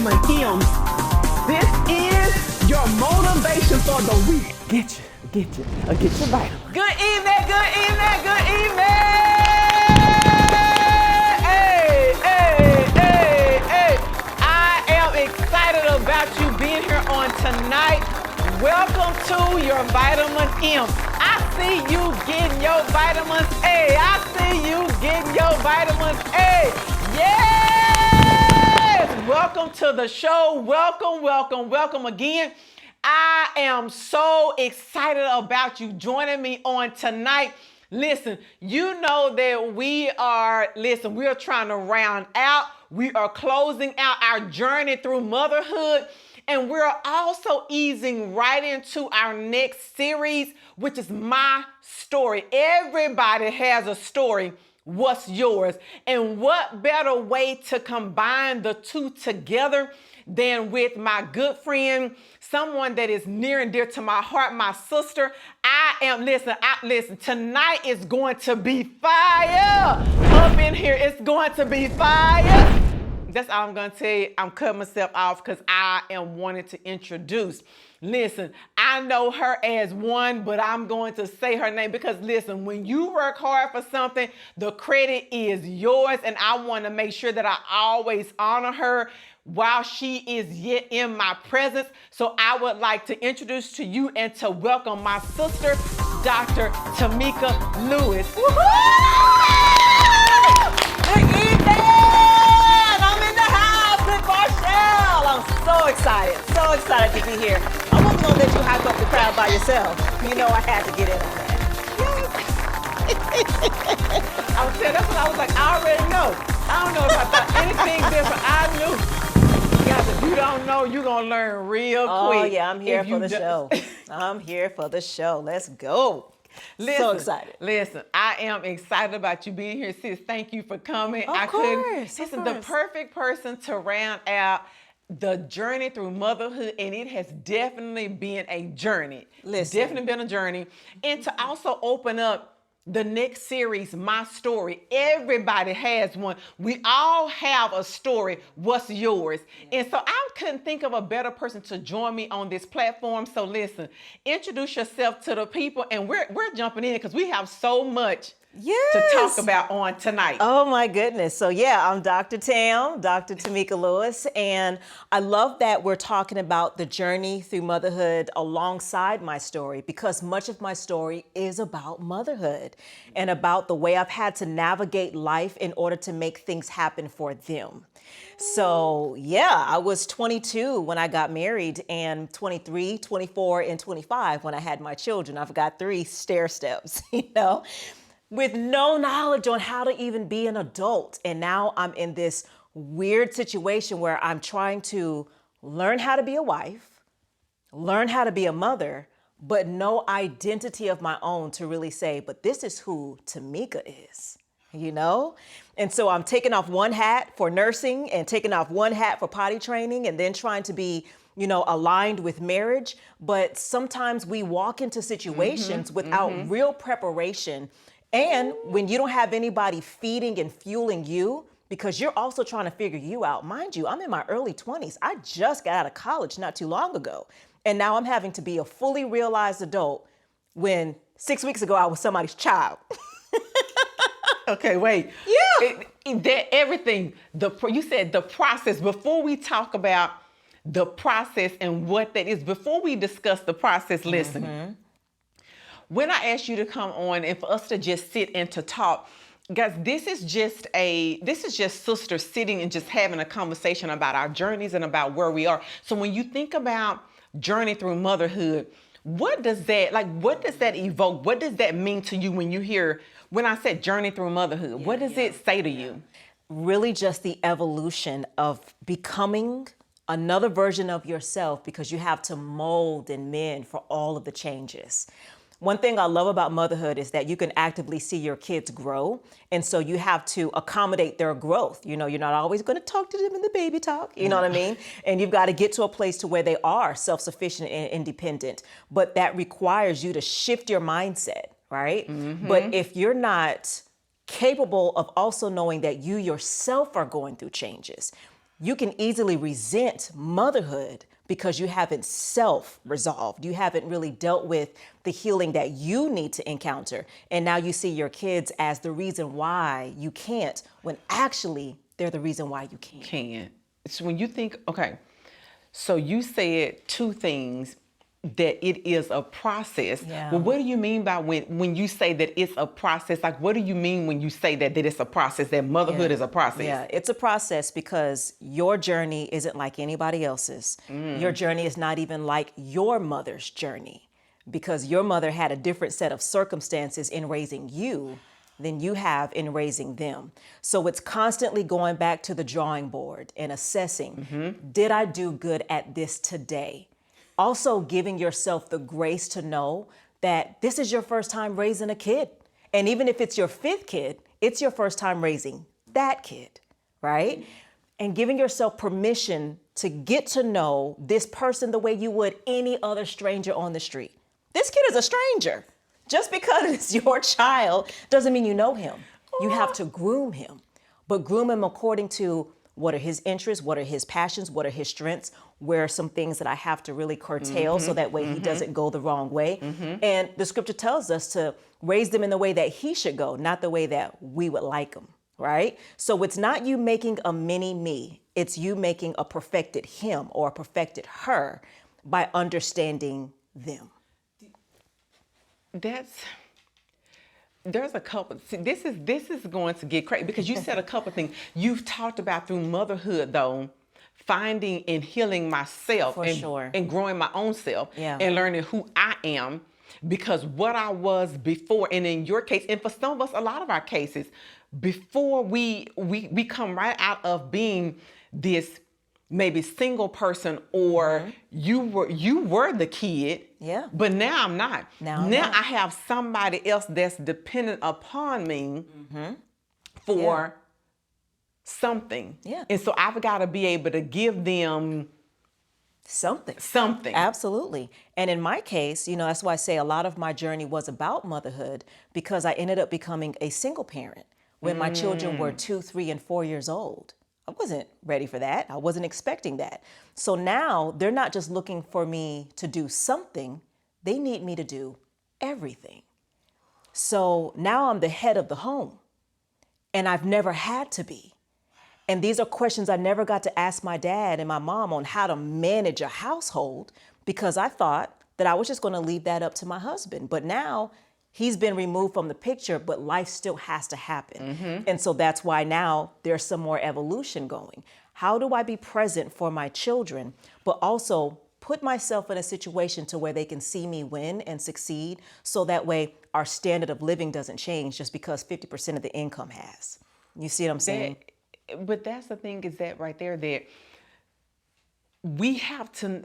vitamin M's. This is your motivation for the week. Get your vitamin. Good evening, good evening, good evening. Hey. I am excited about you being here on tonight. Welcome to your vitamin M. I see you getting your vitamins A. I see you getting your vitamins A. Yes! Welcome to the show. Welcome again. I am so excited about you joining me on tonight. Listen, you know that we are trying to round out. We are closing out our journey through motherhood. And we're also easing right into our next series, which is my story. Everybody has a story. What's yours? And what better way to combine the two together than with my good friend, someone that is near and dear to my heart, my sister. Listen, tonight is going to be fire up in here. It's going to be fire. That's all I'm going to tell you. I'm cutting myself off because I am wanting to introduce. Listen, I know her as one, but I'm going to say her name because listen, when you work hard for something, the credit is yours. And I want to make sure that I always honor her while she is yet in my presence. So I would like to introduce to you and to welcome my sister, Dr. Tameka Lewis. Woo-hoo! Good evening! I'm so excited to be here. I wasn't gonna let you hype up the crowd by yourself. You know I had to get in on that. Yes. I was saying that's what I was like. I already know. I don't know if I thought anything different. I knew. Guys, if you don't know, you're gonna learn real quick. Oh yeah, I'm here for the show. I'm here for the show. Let's go. Listen, so excited. Listen, I am excited about you being here, sis. Thank you for coming. Of course. Listen, the perfect person to round out the journey through motherhood, and it has definitely been a journey. Definitely been a journey. And to also open up the next series, My Story. Everybody has one. We all have a story. What's yours? And so I couldn't think of a better person to join me on this platform. So listen, introduce yourself to the people, and we're jumping in because we have so much to talk about on tonight. Oh my goodness. So yeah, I'm Dr. Tameka Lewis, and I love that we're talking about the journey through motherhood alongside my story, because much of my story is about motherhood and about the way I've had to navigate life in order to make things happen for them. So yeah, I was 22 when I got married, and 23, 24, and 25 when I had my children. I've got 3 stair steps, with no knowledge on how to even be an adult. And now I'm in this weird situation where I'm trying to learn how to be a wife, learn how to be a mother, but no identity of my own to really say, but this is who Tameka is, And so I'm taking off one hat for nursing and taking off one hat for potty training, and then trying to be aligned with marriage. But sometimes we walk into situations without real preparation. And when you don't have anybody feeding and fueling you, because you're also trying to figure you out. Mind you, I'm in my early 20s. I just got out of college not too long ago. And now I'm having to be a fully realized adult when 6 weeks ago I was somebody's child. Okay, wait. Yeah. Everything, you said the process. Before we talk about the process and what that is, before we discuss the process, listen. When I asked you to come on and for us to just sit and to talk, guys, this is just sisters sitting and just having a conversation about our journeys and about where we are. So when you think about journey through motherhood, what does that evoke? What does that mean to you when I said journey through motherhood? What does it say to you? Really just the evolution of becoming another version of yourself, because you have to mold and mend for all of the changes. One thing I love about motherhood is that you can actively see your kids grow. And so you have to accommodate their growth. You're not always going to talk to them in the baby talk. You know what I mean? And you've got to get to a place to where they are self-sufficient and independent. But that requires you to shift your mindset, right? But if you're not capable of also knowing that you yourself are going through changes, you can easily resent motherhood because you haven't self-resolved. You haven't really dealt with the healing that you need to encounter. And now you see your kids as the reason why you can't, when actually they're the reason why you can. Can. So when you think, okay, so you said two things, that it is a process. Yeah. Well, what do you mean by when you say that it's a process? Like, what do you mean when you say that it's a process, that motherhood is a process? Yeah, it's a process because your journey isn't like anybody else's. Your journey is not even like your mother's journey, because your mother had a different set of circumstances in raising you than you have in raising them. So it's constantly going back to the drawing board and assessing, did I do good at this today? Also giving yourself the grace to know that this is your first time raising a kid. And even if it's your fifth kid, it's your first time raising that kid, right? And giving yourself permission to get to know this person the way you would any other stranger on the street. This kid is a stranger. Just because it's your child doesn't mean you know him. You have to groom him, but groom him according to what are his interests, what are his passions, what are his strengths, where are some things that I have to really curtail so that way he doesn't go the wrong way. And the scripture tells us to raise them in the way that he should go, not the way that we would like him, right? So it's not you making a mini me, it's you making a perfected him or a perfected her by understanding them. There's a couple. See, this is going to get crazy because you said a couple things. You've talked about through motherhood, though, finding and healing myself and growing my own self and learning who I am, because what I was before, and in your case, and for some of us, a lot of our cases, before we come right out of being this maybe single person, or you were the kid, but now I'm not. Now I have somebody else that's dependent upon me for something. And so I've got to be able to give them something. Absolutely. And in my case, you know, that's why I say a lot of my journey was about motherhood, because I ended up becoming a single parent when my children were 2, 3, and 4 years old. I wasn't ready for that. I wasn't expecting that. So now they're not just looking for me to do something, they need me to do everything. So now I'm the head of the home, and I've never had to be. And these are questions I never got to ask my dad and my mom on how to manage a household, because I thought that I was just going to leave that up to my husband. But now he's been removed from the picture, but life still has to happen. And so that's why now there's some more evolution going. How do I be present for my children, but also put myself in a situation to where they can see me win and succeed, so that way our standard of living doesn't change just because 50% of the income has. You see what I'm saying? But that's the thing, is that right there, that we have to,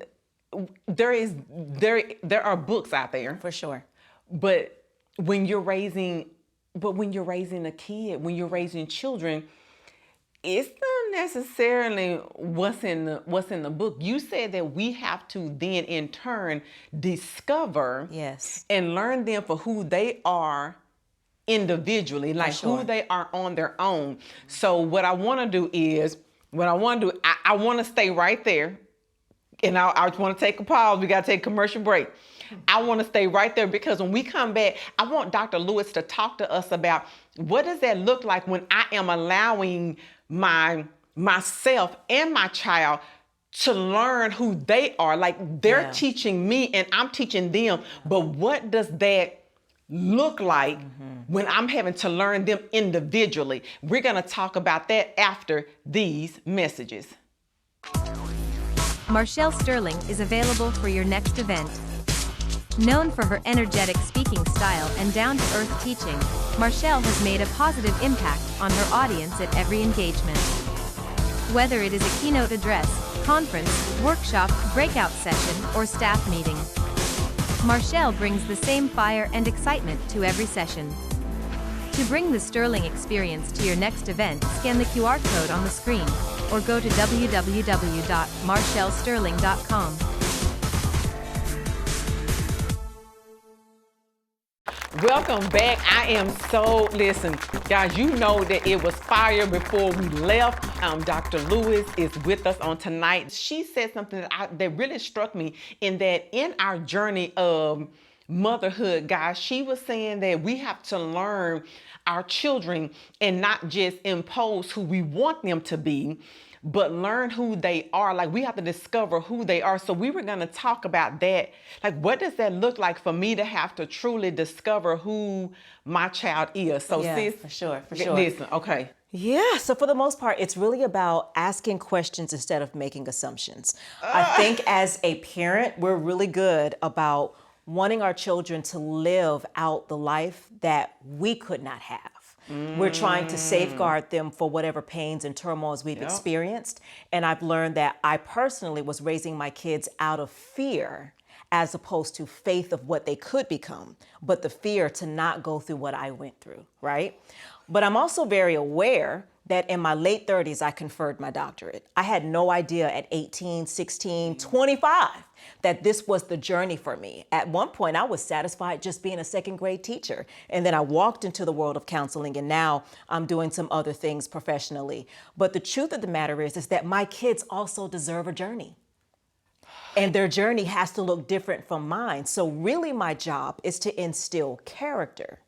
there are books out there. For sure. But when you're raising a kid, when you're raising children, it's not necessarily what's in the book. You said that we have to then in turn discover and learn them for who they are individually, like who they are on their own. So what I want to do is, I want to stay right there, and I want to take a pause. We got to take a commercial break. I want to stay right there, because when we come back, I want Dr. Lewis to talk to us about what does that look like when I am allowing myself and my child to learn who they are. Like, they're teaching me and I'm teaching them, but what does that look like when I'm having to learn them individually? We're going to talk about that after these messages. Marshall Sterling is available for your next event. Known for her energetic speaking style and down-to-earth teaching, Marshall has made a positive impact on her audience at every engagement. Whether it is a keynote address, conference, workshop, breakout session, or staff meeting, Marshall brings the same fire and excitement to every session. To bring the Sterling experience to your next event, scan the QR code on the screen or go to www.marshallsterling.com. Welcome back. I am listen, guys, you know that it was fire before we left. Dr. Lewis is with us on tonight. She said something that really struck me in that in our journey of motherhood, guys, she was saying that we have to learn our children and not just impose who we want them to be, but learn who they are. Like, we have to discover who they are. So we were going to talk about that. Like, what does that look like for me to have to truly discover who my child is? So sis, for sure. Listen, okay. Yeah, so for the most part, it's really about asking questions instead of making assumptions. I think as a parent, we're really good about wanting our children to live out the life that we could not have. We're trying to safeguard them for whatever pains and turmoils we've experienced. And I've learned that I personally was raising my kids out of fear as opposed to faith of what they could become, but the fear to not go through what I went through, right? But I'm also very aware that in my late 30s, I conferred my doctorate. I had no idea at 18, 16, 25 that this was the journey for me. At one point, I was satisfied just being a second grade teacher. And then I walked into the world of counseling, and now I'm doing some other things professionally. But the truth of the matter is that my kids also deserve a journey. And their journey has to look different from mine. So really my job is to instill character.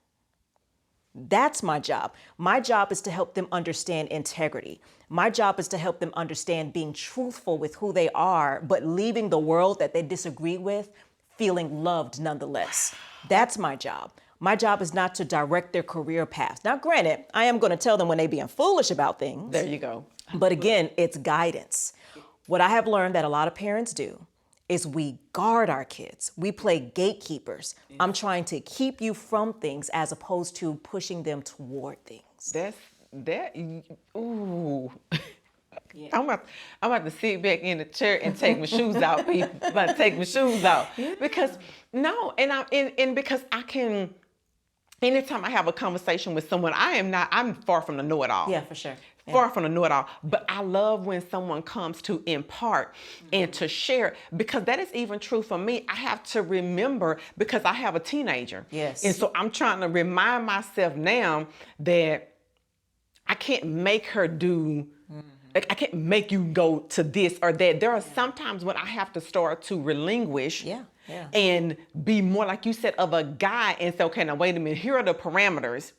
That's my job. My job is to help them understand integrity. My job is to help them understand being truthful with who they are, but leaving the world that they disagree with feeling loved nonetheless. That's my job. My job is not to direct their career paths. Now, granted, I am going to tell them when they're being foolish about things. There you go. But again, it's guidance. What I have learned that a lot of parents do is we guard our kids. We play gatekeepers. I'm trying to keep you from things as opposed to pushing them toward things. Ooh. Yeah. I'm about to sit back in the chair and take my shoes out, people. I'm about to take my shoes out. Because because I can, anytime I have a conversation with someone, I'm far from the know-it-all. Yeah, for sure. Far from the know-it-all. But I love when someone comes to impart and to share, because that is even true for me. I have to remember, because I have a teenager. Yes. And so I'm trying to remind myself now that I can't make her do, like, I can't make you go to this or that. There are sometimes when I have to start to relinquish and be more, like you said, of a guide and say, okay, now wait a minute, here are the parameters.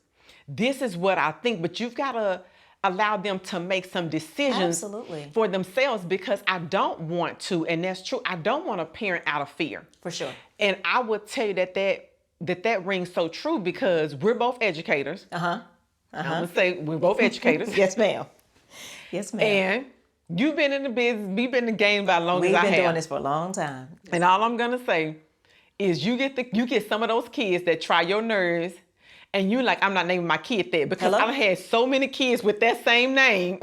This is what I think, but you've got to allow them to make some decisions for themselves, because I don't want to, and that's true, I don't want to parent out of fear. For sure. And I would tell you that rings so true, because we're both educators. I'm going to say we're both educators. Yes, ma'am. Yes, ma'am. And you've been in the business, we've been in the game about as long as I have. We've been doing this for a long time. And all I'm going to say is you get some of those kids that try your nerves, and you like, I'm not naming my kid that, because I've had so many kids with that same name.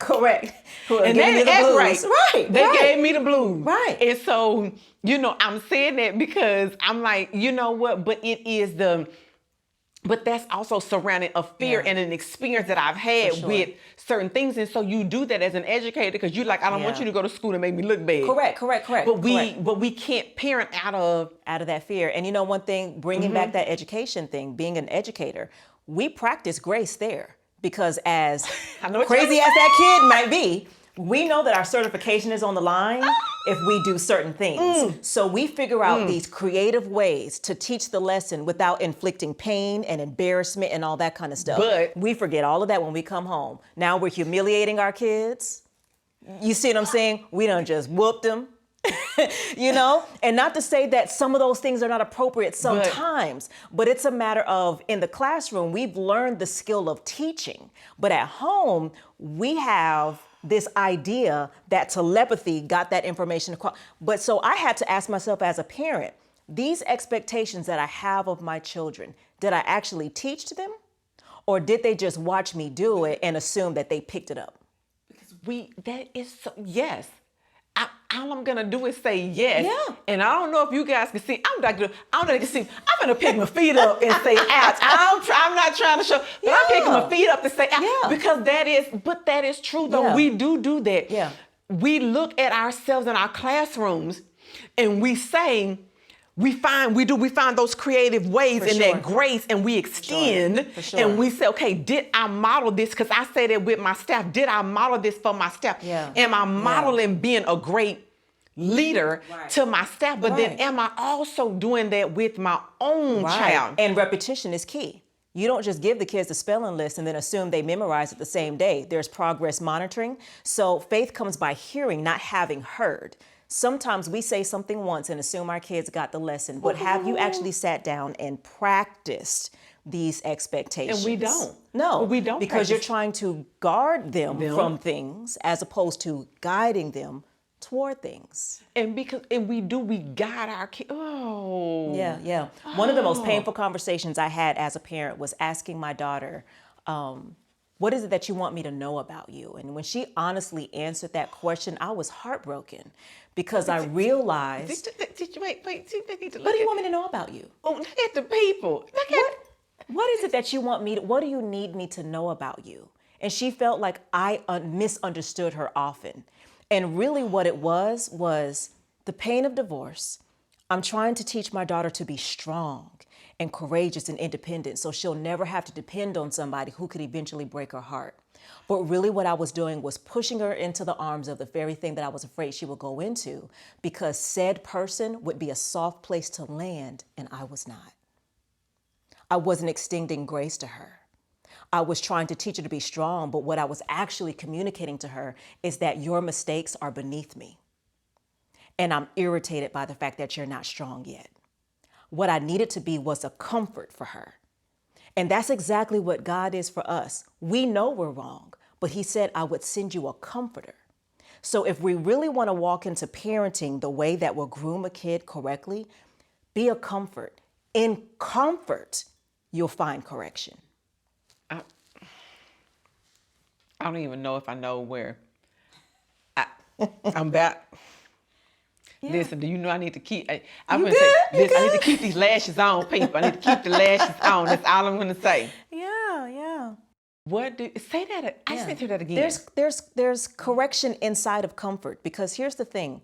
Correct. And they didn't act right. Right. They gave me the blues. Right. And so, I'm saying that because I'm like, you know what? But that's also surrounding a fear and an experience that I've had with certain things. And so you do that as an educator, because you're like, I don't want you to go to school and make me look bad. Correct. But we can't parent out of that fear. And one thing, bringing back that education thing, being an educator, we practice grace there, because as crazy as that kid might be, we know that our certification is on the line if we do certain things. So we figure out these creative ways to teach the lesson without inflicting pain and embarrassment and all that kind of stuff. But we forget all of that when we come home. Now we're humiliating our kids. You see what I'm saying? We done just whooped them. And not to say that some of those things are not appropriate sometimes, but it's a matter of, in the classroom, we've learned the skill of teaching, but at home, we have this idea that telepathy got that information across. But so I had to ask myself as a parent, these expectations that I have of my children, did I actually teach to them? Or did they just watch me do it and assume that they picked it up? Because yes. All I'm gonna do is say yes. Yeah. And I don't know if you guys can see. I'm gonna pick my feet up and say ouch. I'm not trying to show, but I'm picking my feet up to say ouch, because that is true though. Yeah. We do that. Yeah. We look at ourselves in our classrooms and we say, we find those creative ways For and sure. that grace, and we extend For sure. and we say, okay, did I model this? Because I say that with my staff. Did I model this for my staff? Yeah. Am I modeling being a great leader to my staff? But then am I also doing that with my own child? And repetition is key. You don't just give the kids the spelling list and then assume they memorize it the same day. There's progress monitoring. So faith comes by hearing, not having heard. Sometimes we say something once and assume our kids got the lesson, but have you actually sat down and practiced these expectations? And we don't. No, we don't, because you're practice. trying to guard them from things as opposed to guiding them toward things. And we guide our kids. Oh. Yeah. One of the most painful conversations I had as a parent was asking my daughter, what is it that you want me to know about you? And when she honestly answered that question, I was heartbroken because I realized, Wait. what do you want me to know about you? Oh, look at the people. Look at. What is it that you want me to, what do you need me to know about you? And she felt like I misunderstood her often. And really what it was the pain of divorce. I'm trying to teach my daughter to be strong and courageous and independent so she'll never have to depend on somebody who could eventually break her heart. But really what I was doing was pushing her into the arms of the very thing that I was afraid she would go into, because said person would be a soft place to land and I was not. I wasn't extending grace to her. I was trying to teach her to be strong, but what I was actually communicating to her is that your mistakes are beneath me. And I'm irritated by the fact that you're not strong yet. What I needed to be was a comfort for her. And that's exactly what God is for us. We know we're wrong, but He said, I would send you a comforter. So if we really want to walk into parenting the way that will groom a kid correctly, be a comfort. In comfort, you'll find correction. I don't even know if I know where I'm back. Yeah. Listen, do you know I need to keep? I'm gonna say this. I need to keep these lashes on, people. I need to keep the lashes on. That's all I'm gonna say. Yeah. What do say that? I just need to hear that again. There's correction inside of comfort, because here's the thing: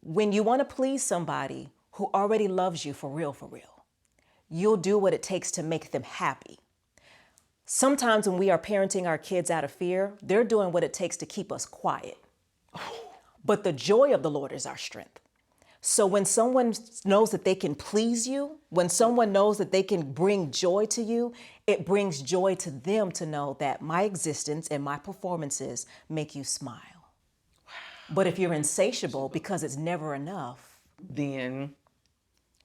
when you want to please somebody who already loves you for real, you'll do what it takes to make them happy. Sometimes when we are parenting our kids out of fear, they're doing what it takes to keep us quiet. But the joy of the Lord is our strength. So when someone knows that they can please you, when someone knows that they can bring joy to you, it brings joy to them to know that my existence and my performances make you smile. But if you're insatiable because it's never enough, then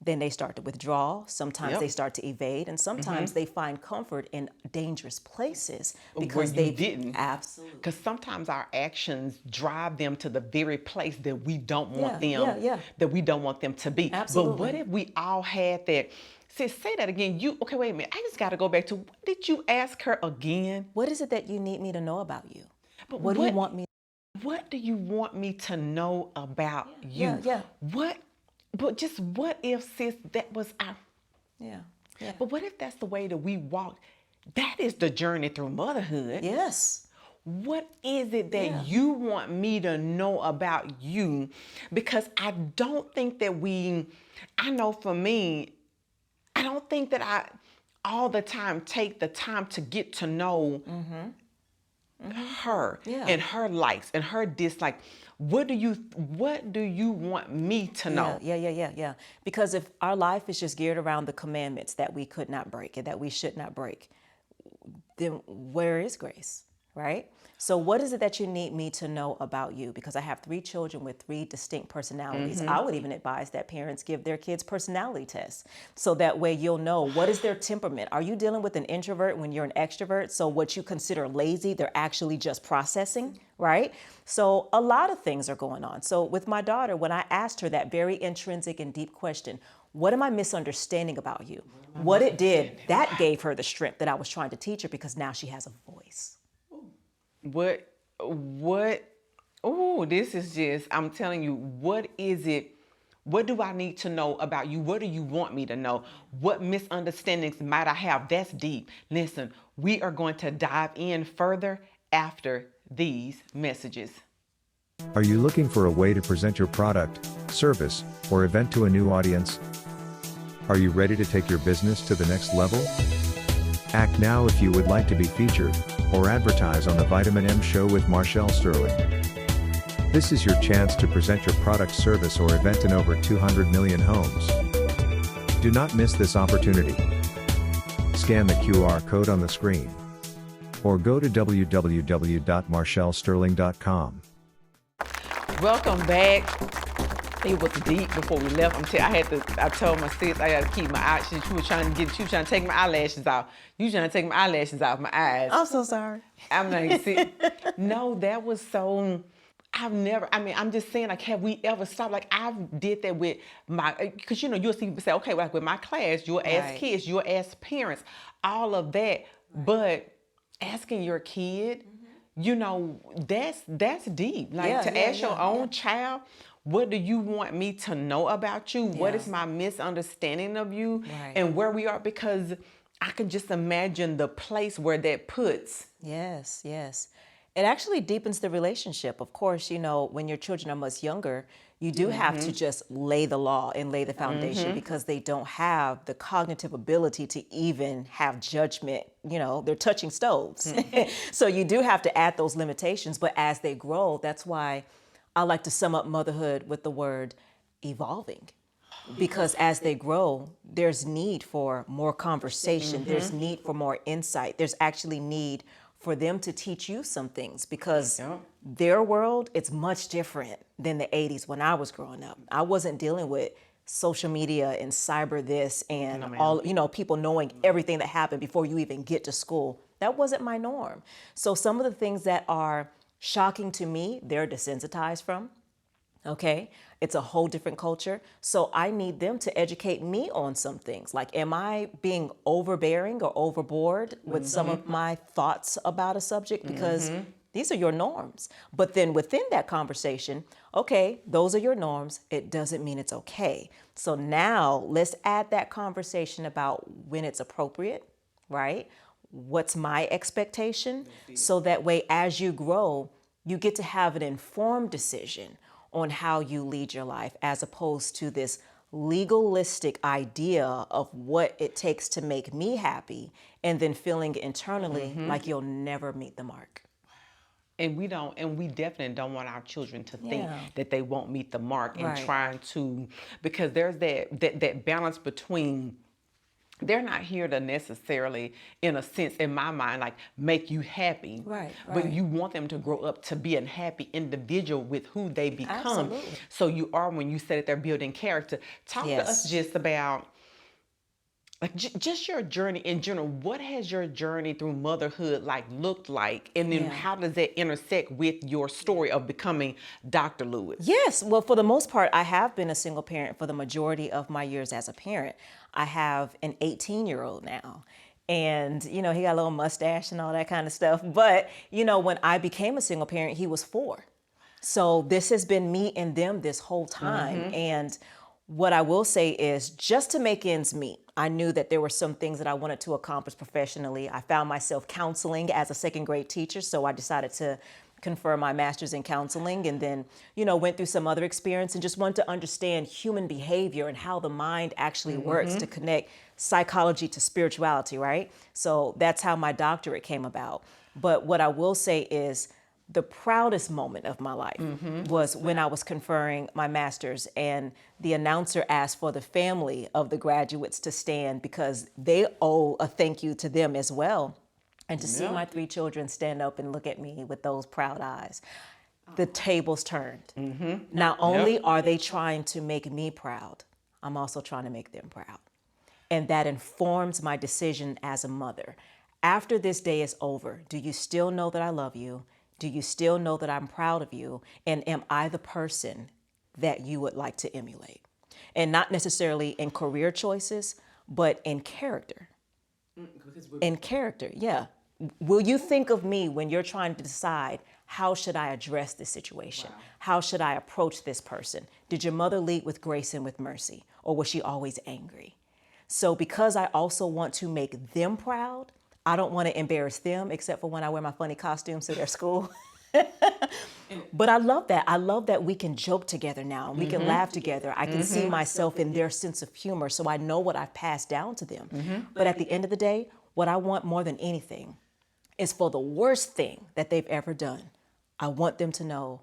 they start to withdraw. Sometimes they start to evade, and sometimes they find comfort in dangerous places because they didn't. Absolutely. Because sometimes our actions drive them to the very place that we don't want them. That we don't want them to be. Absolutely. But what if we all had that? Say that again. Okay, wait a minute. I just got to go back to, what did you ask her again? What is it that you need me to know about you? But what do you want me? What do you want me to know about you? Yeah. But just what if, sis, that was our... Yeah. But what if that's the way that we walk? That is the journey through motherhood. Yes. What is it that you want me to know about you? Because I don't think that I know for me, I don't think that I all the time take the time to get to know her and her likes and her dislikes. What do you want me to know? Yeah. Because if our life is just geared around the commandments that we could not break and that we should not break, then where is grace, right? So what is it that you need me to know about you? Because I have 3 children with 3 distinct personalities. I would even advise that parents give their kids personality tests, so that way you'll know what is their temperament. Are you dealing with an introvert when you're an extrovert? So what you consider lazy, they're actually just processing, right? So a lot of things are going on. So with my daughter, when I asked her that very intrinsic and deep question, what am I misunderstanding about you? What it did, that gave her the strength that I was trying to teach her, because now she has a voice. This is just, I'm telling you, what is it? What do I need to know about you? What do you want me to know? What misunderstandings might I have? That's deep. Listen, we are going to dive in further after these messages. Are you looking for a way to present your product, service, or event to a new audience? Are you ready to take your business to the next level? Act now if you would like to be featured or advertise on the Vitamin M Show with Marshall Sterling. This is your chance to present your product, service, or event in over 200 million homes. Do not miss this opportunity. Scan the QR code on the screen or go to www.marshallsterling.com. Welcome back. It was deep before we left. I told my sis I had to keep my eyes. She was trying to take my eyelashes off. You trying to take my eyelashes off my eyes. I'm so sorry. I'm like, see, no, that was so. I'm just saying, like, have we ever stopped? Like, I did that with because you'll see people say, okay, like with my class, you'll ask kids, you'll ask parents, all of that, but asking your kid, that's deep. Like ask your own child, what do you want me to know about you? What is my misunderstanding of you and where we are? Because I can just imagine the place where that puts. Yes, yes. It actually deepens the relationship. Of course, when your children are much younger, you do have to just lay the law and lay the foundation because they don't have the cognitive ability to even have judgment. They're touching stoves. So you do have to add those limitations. But as they grow, that's why I like to sum up motherhood with the word evolving. Because as they grow, there's need for more conversation. There's need for more insight. There's actually need for them to teach you some things because their world, it's much different than the 80s when I was growing up. I wasn't dealing with social media and cyber this and all, people knowing everything that happened before you even get to school. That wasn't my norm. So some of the things that are shocking to me, they're desensitized from. Okay, it's a whole different culture. So I need them to educate me on some things. Like, am I being overbearing or overboard with some of my thoughts about a subject? Because these are your norms. But then within that conversation, okay, those are your norms. It doesn't mean it's okay. So now let's add that conversation about when it's appropriate, right? What's my expectation? So that way, as you grow, you get to have an informed decision on how you lead your life, as opposed to this legalistic idea of what it takes to make me happy, and then feeling internally like you'll never meet the mark. And we definitely don't want our children to think that they won't meet the mark and trying to, because there's that balance between. They're not here to necessarily, in a sense, in my mind, like make you happy. Right. But you want them to grow up to be a happy individual with who they become. Absolutely. So you are, when you said that they're building character. Talk to us just about, like, just your journey in general. What has your journey through motherhood looked like? And then how does that intersect with your story of becoming Dr. Lewis? Yes. Well, for the most part, I have been a single parent for the majority of my years as a parent. I have an 18-year-old now. And, he got a little mustache and all that kind of stuff. But, when I became a single parent, he was 4. So this has been me and them this whole time. And what I will say is, just to make ends meet, I knew that there were some things that I wanted to accomplish professionally. I found myself counseling as a second grade teacher, so I decided to confer my master's in counseling, and then, went through some other experience and just wanted to understand human behavior and how the mind actually works to connect psychology to spirituality, right? So that's how my doctorate came about. But what I will say is, the proudest moment of my life was when I was conferring my master's and the announcer asked for the family of the graduates to stand because they owe a thank you to them as well. And to see my 3 children stand up and look at me with those proud eyes, the tables turned. Not only are they trying to make me proud, I'm also trying to make them proud. And that informs my decision as a mother. After this day is over, do you still know that I love you? Do you still know that I'm proud of you? And am I the person that you would like to emulate? And not necessarily in career choices, but in character. In character, yeah. Will you think of me when you're trying to decide, how should I address this situation? How should I approach this person? Did your mother lead with grace and with mercy? Or was she always angry? So because I also want to make them proud, I don't want to embarrass them, except for when I wear my funny costumes to their school. But I love that. I love that we can joke together now. We can laugh together. I can see myself in their sense of humor, so I know what I've passed down to them. But at the end of the day, what I want more than anything is for the worst thing that they've ever done. I want them to know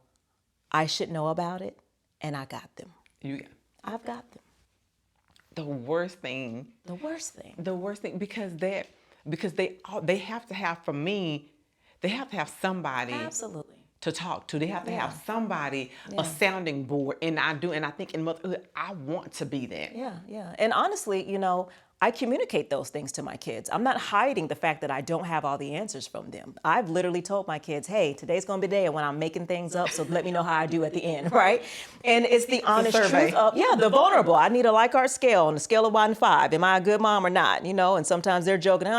I should know about it, and I got them. I've got them. The worst thing. The worst thing. The worst thing, because they have to have, for me, they have to have somebody Absolutely. to talk to. They have to have somebody, a sounding board. And I think in motherhood, I want to be that. Yeah. And honestly, I communicate those things to my kids. I'm not hiding the fact that I don't have all the answers from them. I've literally told my kids, hey, today's gonna be the day when I'm making things up, so let me know how I do at the end, right? And it's the honest truth of, the vulnerable. I need a Likert scale on a scale of 1 to 5. Am I a good mom or not? And sometimes they're joking,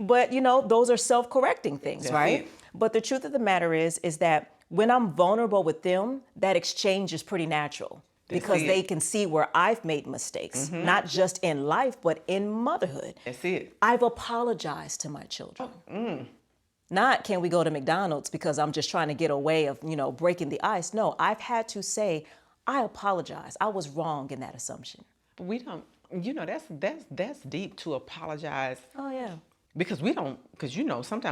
but those are self-correcting things, right? But the truth of the matter is that when I'm vulnerable with them, that exchange is pretty natural. Because they can see where I've made mistakes, not just in life, but in motherhood. That's it. I've apologized to my children. Not can we go to McDonald's because I'm just trying to get away of, breaking the ice. No, I've had to say, I apologize. I was wrong in that assumption. But we don't, that's deep to apologize. Oh, yeah. Because sometimes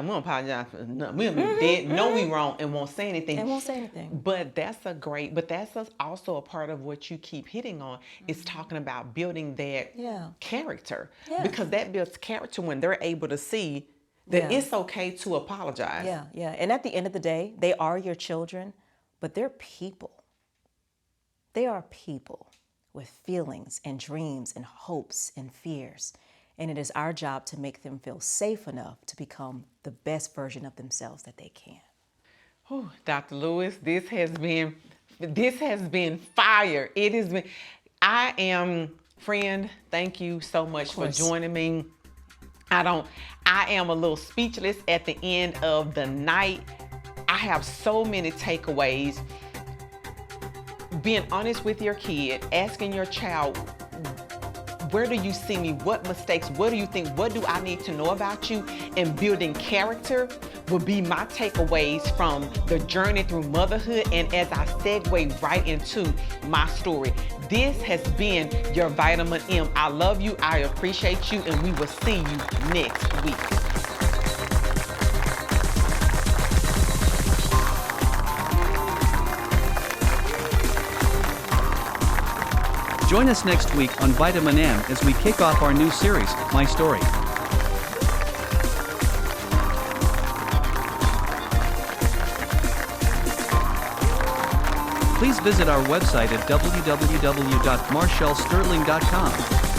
we don't apologize for nothing. We'll be dead, know we wrong, and won't say anything. But that's also a part of what you keep hitting on, is talking about building that character. Because that builds character when they're able to see that it's okay to apologize. Yeah. And at the end of the day, they are your children, but they're people. They are people with feelings and dreams and hopes and fears. And it is our job to make them feel safe enough to become the best version of themselves that they can. Whew, Dr. Lewis, this has been fire. It has been. Friend, thank you so much for joining me. I am a little speechless at the end of the night. I have so many takeaways. Being honest with your kid, asking your child, where do you see me? What mistakes? What do you think? What do I need to know about you? And building character will be my takeaways from the journey through motherhood. And as I segue right into my story, this has been your Vitamin M. I love you. I appreciate you. And we will see you next week. Join us next week on Vitamin M as we kick off our new series, My Story. Please visit our website at www.marshallsterling.com.